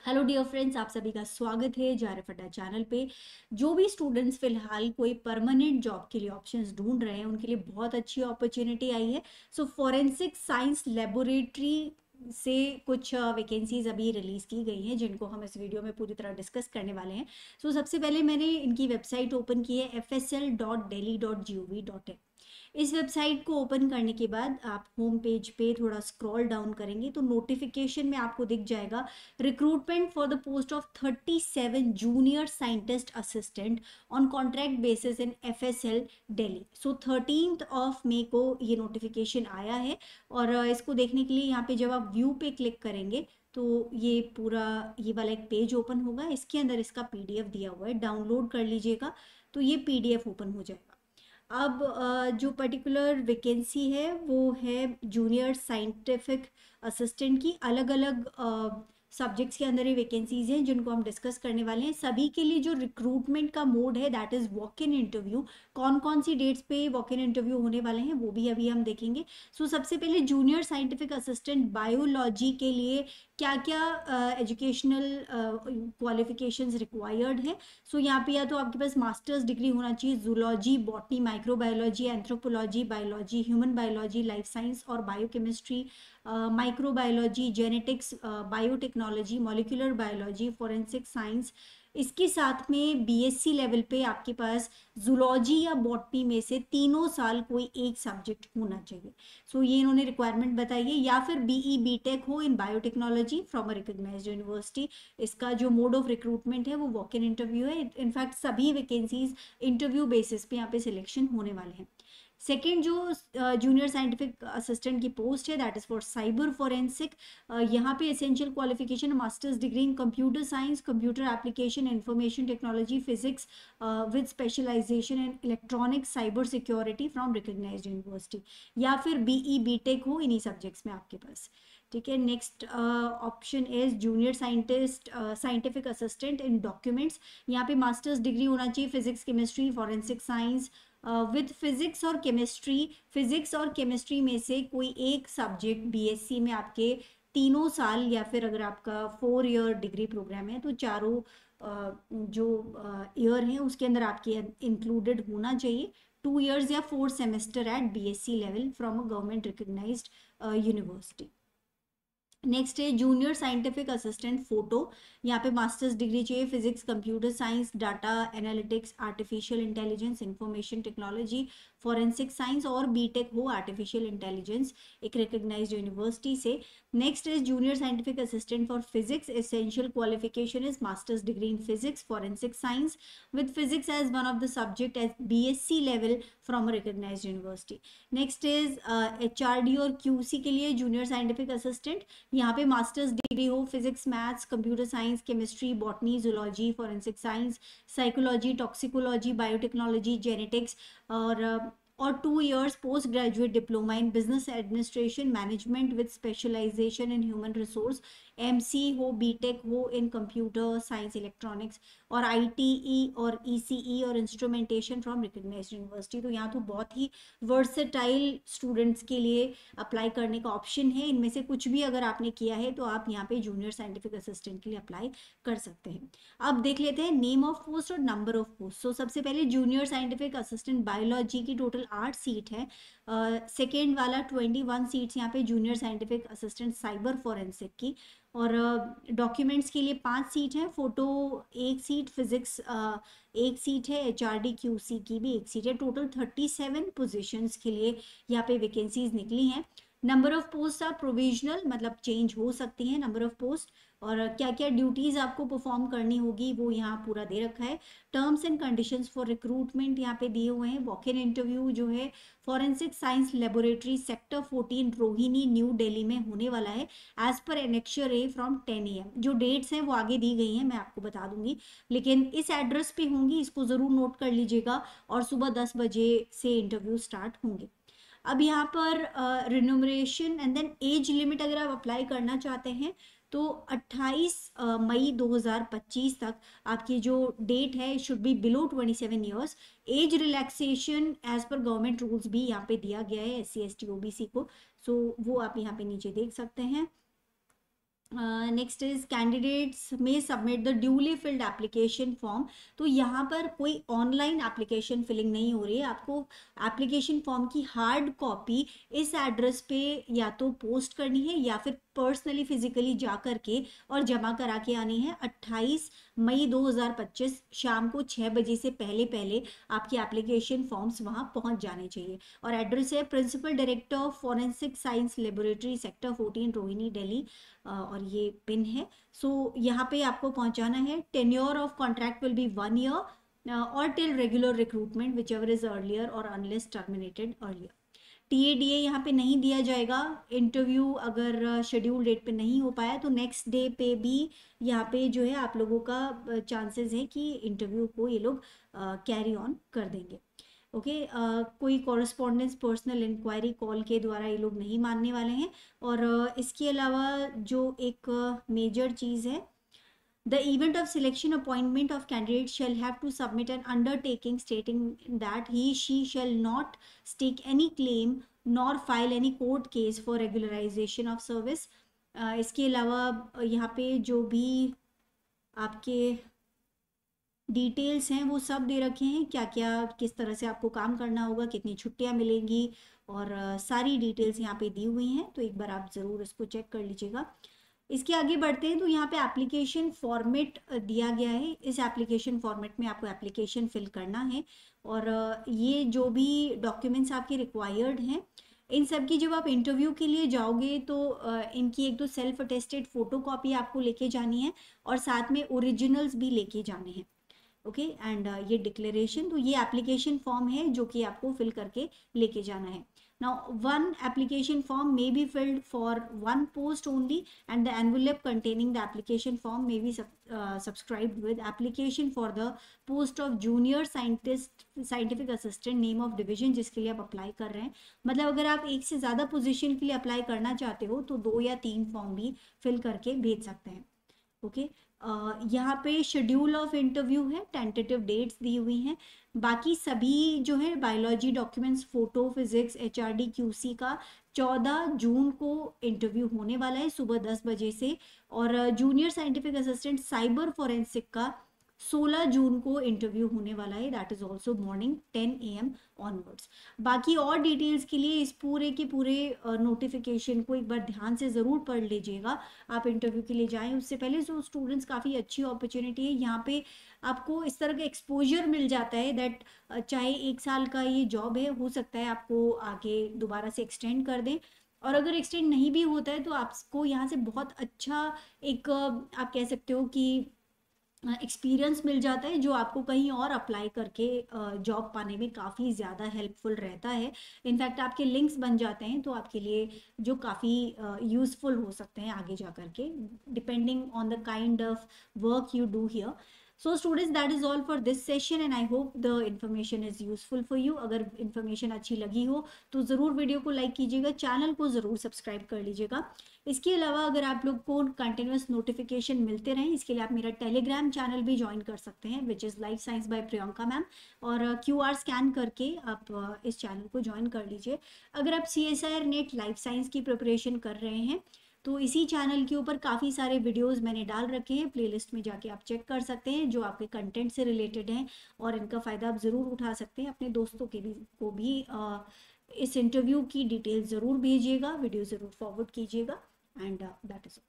Hello dear friends, आप सभी का स्वागत है जारफटा चैनल पे। जो भी स्टूडेंट्स फिलहाल कोई परमानेंट जॉब के लिए ऑप्शंस ढूंढ रहे हैं उनके लिए बहुत अच्छी अपॉर्चुनिटी आई है। सो फॉरेंसिक साइंस लेबोरेटरी से कुछ वैकेंसीज अभी रिलीज़ की गई हैं जिनको हम इस वीडियो में पूरी तरह डिस्कस करने वाले हैं। सो सबसे पहले मैंने इनकी वेबसाइट ओपन की है fsl.delhi.gov.in। इस वेबसाइट को ओपन करने के बाद आप होम पेज पे थोड़ा स्क्रॉल डाउन करेंगे तो नोटिफिकेशन में आपको दिख जाएगा recruitment for the post of 37 junior scientist assistant on contract basis in FSL Delhi. So 13 मई को ये नोटिफिकेशन आया है और इसको देखने के लिए यहाँ पे जब आप व्यू पे क्लिक करेंगे तो ये पूरा ये वाला एक पेज ओपन होगा। इसके अंदर इसका PDF दिया हुआ है, डाउनलोड कर लीजिएगा तो ये PDF ओपन हो जाएगा। अब जो पर्टिकुलर वैकेंसी है वो है जूनियर साइंटिफिक असिस्टेंट की। अलग अलग सब्जेक्ट्स के अंदर ये वैकेंसीज हैं जिनको हम डिस्कस करने वाले हैं। सभी के लिए जो रिक्रूटमेंट का मोड है that is walk in interview. कौन कौन सी डेट्स पे वॉक इन इंटरव्यू होने वाले हैं वो भी अभी हम देखेंगे। सो सबसे पहले जूनियर साइंटिफिक असिस्टेंट बायोलॉजी के लिए क्या क्या एजुकेशनल क्वालिफिकेशंस रिक्वायर्ड है। सो यहाँ पे या तो आपके पास मास्टर्स डिग्री होना चाहिए zoology, botany, microbiology, anthropology, biology, human biology, life science और biochemistry, microbiology, genetics, biotechnology, molecular biology, forensic science. इसके साथ में BSc लेवल पे आपके पास जूलॉजी या बॉटनी में से तीनों साल कोई एक सब्जेक्ट होना चाहिए। सो ये इन्होंने रिक्वायरमेंट बताई है। या फिर BE BTech हो in biotechnology from a recognized university. इसका जो मोड ऑफ रिक्रूटमेंट है वो वॉक इन इंटरव्यू है। इनफैक्ट सभी वैकेंसीज इंटरव्यू बेसिस पे यहाँ पे सिलेक्शन होने वाले हैं। सेकेंड जो जूनियर साइंटिफिक असिस्टेंट की पोस्ट है that is for cyber forensic. यहाँ पे essential qualification masters degree in computer science, computer application, information technology, physics with specialization in electronic cyber security from recognized university. या फिर BE BTech हो इन्हीं subjects में आपके पास। ठीक है। Next option is junior scientist scientific assistant in documents. यहाँ पे मास्टर्स डिग्री होना चाहिए physics, chemistry, forensic science with physics और केमिस्ट्री। फिजिक्स और केमिस्ट्री में से कोई एक सब्जेक्ट BSc में आपके तीनों साल या फिर अगर आपका 4 ईयर डिग्री प्रोग्राम है तो चारों जो ईयर हैं उसके अंदर आपके इंक्लूडेड होना चाहिए। 2 ईयर्स या 4 semester at BSc level from a government recognized university. Next है जूनियर साइंटिफिक असिस्टेंट फोटो। यहाँ पे मास्टर्स डिग्री चाहिए physics, computer science, data analytics, artificial intelligence, information technology, forensic science और BTech हो आर्टिफिशियल इंटेलिजेंस एक recognized university से। Next is junior scientific assistant for physics. Essential qualification is masters degree in physics, forensic science with physics as one of the subject as BSc level from a recognized university. Next is HRD और QC के लिए junior scientific assistant. यहाँ पे masters degree हो physics, maths, computer science, chemistry, botany, zoology, forensic science, psychology, toxicology, biotechnology, genetics और 2 years post graduate diploma in business administration management with specialization in human resource. MC हो, BTech हो in computer science, electronics और ITE और ECE और instrumentation from recognized university. तो यहाँ तो बहुत ही वर्सेटाइल स्टूडेंट्स के लिए अप्लाई करने का ऑप्शन है। इनमें से कुछ भी अगर आपने किया है तो आप यहाँ पे जूनियर साइंटिफिक असिस्टेंट के लिए अप्लाई कर सकते हैं। अब देख लेते हैं नेम ऑफ पोस्ट और नंबर ऑफ पोस्ट। सो सबसे पहले जूनियर साइंटिफिक असिस्टेंट बायोलॉजी की टोटल 8 सीट है। सेकेंड वाला 21 सीट्स यहाँ पे junior scientific assistant cyber forensic की। और डॉक्यूमेंट्स के लिए 5 सीट है, फोटो 1 सीट, फिजिक्स 1 सीट है, HRD QC की भी 1 सीट है। टोटल 37 पोजीशंस के लिए यहाँ पे वैकेंसीज निकली हैं। नंबर ऑफ पोस्ट आप प्रोविजनल मतलब चेंज हो सकती हैं नंबर ऑफ पोस्ट। और क्या क्या ड्यूटीज़ आपको परफॉर्म करनी होगी वो यहाँ पूरा दे रखा है। Terms and conditions for recruitment यहाँ पे दिए हुए हैं। वॉक इन इंटरव्यू जो है forensic science laboratory sector 14 Rohini new Delhi में होने वाला है as per annexure A from 10 AM। जो डेट्स हैं वो आगे दी गई हैं, मैं आपको बता दूंगी, लेकिन इस एड्रेस पे होंगी, इसको ज़रूर नोट कर लीजिएगा। और सुबह 10 बजे से इंटरव्यू स्टार्ट होंगे। अब यहाँ पर remuneration and then age limit अगर आप अप्लाई करना चाहते हैं तो 28 मई 2025 तक आपकी जो डेट है should be below 27 years. Age relaxation as per government rules भी यहाँ पे दिया गया है SC ST OBC को। सो वो आप यहाँ पे नीचे देख सकते हैं। नेक्स्ट इज कैंडिडेट्स में submit the duly field application form. तो यहाँ पर कोई ऑनलाइन एप्लीकेशन फिलिंग नहीं हो रही है, आपको एप्लीकेशन फॉर्म की हार्ड कॉपी इस एड्रेस पे या तो पोस्ट करनी है या फिर पर्सनली फिजिकली जा करके और जमा करा के आनी है। 28 मई 2025 शाम को 6 बजे से पहले पहले आपकी एप्लीकेशन फॉर्म्स वहाँ पहुँच जाने चाहिए। और एड्रेस है principal director of forensic science laboratory, sector 14, Rohini, Delhi, और ये पिन है। सो यहाँ पे आपको पहुंचाना है। Tenure of contract will be 1 year or till regular recruitment whichever is earlier or unless terminated earlier. TA DA यहाँ पे नहीं दिया जाएगा। इंटरव्यू अगर शेड्यूल डेट पे नहीं हो पाया तो नेक्स्ट डे पे भी यहाँ पे जो है आप लोगों का चांसेस है कि इंटरव्यू को ये लोग कैरी ऑन कर देंगे। ओके, कोई कॉरस्पॉन्डेंस पर्सनल इंक्वायरी कॉल के द्वारा ये लोग नहीं मानने वाले हैं। और इसके अलावा जो एक मेजर चीज़ है, the event of selection appointment of candidate shall have to submit an undertaking stating that he she shall not stake any claim nor file any court case for regularization of service। इसके अलावा यहाँ पे जो भी आपके details हैं वो सब दे रखे हैं, क्या क्या किस तरह से आपको काम करना होगा, कितनी छुट्टियां मिलेंगी, और सारी डिटेल्स यहाँ पे दी हुई हैं। तो एक बार आप ज़रूर इसको चेक कर लीजिएगा। इसके आगे बढ़ते हैं तो यहाँ पे एप्लीकेशन फॉर्मेट दिया गया है। इस एप्लीकेशन फॉर्मेट में आपको एप्लीकेशन फिल करना है और ये जो भी डॉक्यूमेंट्स आपके रिक्वायर्ड हैं इन सब की जब आप इंटरव्यू के लिए जाओगे तो इनकी एक तो सेल्फ अटेस्टेड फोटो कॉपी आपको लेके जानी है और साथ में ओरिजिनल्स भी लेके जाने हैं। ओके एंड ये डिक्लेरेशन, तो ये एप्लीकेशन फॉर्म है जो कि आपको फिल करके लेके जाना है। Now one application form may be filled for one post only and the envelope containing the application form may be subscribed with application for the post of junior scientist scientific assistant name of division जिसके लिए आप apply कर रहे हैं। मतलब अगर आप एक से ज़्यादा पोजीशन के लिए अप्लाई करना चाहते हो तो 2 या 3 फॉर्म भी फिल करके भेज सकते हैं। ओके, यहाँ पे शेड्यूल ऑफ इंटरव्यू है, टेंटेटिव डेट्स दी हुई हैं। बाकी सभी जो है biology documents, photo, physics, HRD, QC का 14 जून को इंटरव्यू होने वाला है सुबह 10 बजे से। और junior scientific assistant cyber forensic का 16 जून को इंटरव्यू होने वाला है, that is also morning 10 AM onwards. बाकी और डिटेल्स के लिए इस पूरे के पूरे नोटिफिकेशन को एक बार ध्यान से ज़रूर पढ़ लीजिएगा। आप इंटरव्यू के लिए जाएं उससे पहले। जो स्टूडेंट्स, काफ़ी अच्छी अपॉर्चुनिटी है यहाँ पे, आपको इस तरह का एक्सपोजर मिल जाता है दैट चाहे 1 साल का ये जॉब है, हो सकता है आपको आगे दोबारा से एक्सटेंड कर दें, और अगर एक्सटेंड नहीं भी होता है तो आपको यहाँ से बहुत अच्छा एक आप कह सकते हो कि एक्सपीरियंस मिल जाता है जो आपको कहीं और अप्लाई करके जॉब पाने में काफ़ी ज़्यादा हेल्पफुल रहता है। इनफैक्ट आपके लिंक्स बन जाते हैं तो आपके लिए जो काफ़ी यूज़फुल हो सकते हैं आगे जा करके, depending on the kind of work you do here. So students, that is all for this session and I hope the information is useful for you. अगर इन्फॉर्मेशन अच्छी लगी हो तो ज़रूर वीडियो को लाइक कीजिएगा, चैनल को ज़रूर सब्सक्राइब कर लीजिएगा। इसके अलावा अगर आप लोग को कंटिन्यूस नोटिफिकेशन मिलते रहें इसके लिए आप मेरा टेलीग्राम चैनल भी ज्वाइन कर सकते हैं which is life science by Priyanka ma'am, और QR स्कैन करके आप इस चैनल को ज्वाइन कर लीजिए। अगर आप CSIR नेट लाइफ साइंस की प्रिपरेशन कर रहे हैं तो इसी चैनल के ऊपर काफ़ी सारे वीडियोस मैंने डाल रखे हैं, प्लेलिस्ट में जाके आप चेक कर सकते हैं जो आपके कंटेंट से रिलेटेड हैं और इनका फ़ायदा आप ज़रूर उठा सकते हैं। अपने दोस्तों के भी को भी इस इंटरव्यू की डिटेल ज़रूर भेजिएगा, वीडियो ज़रूर फॉरवर्ड कीजिएगा एंड दैट इज़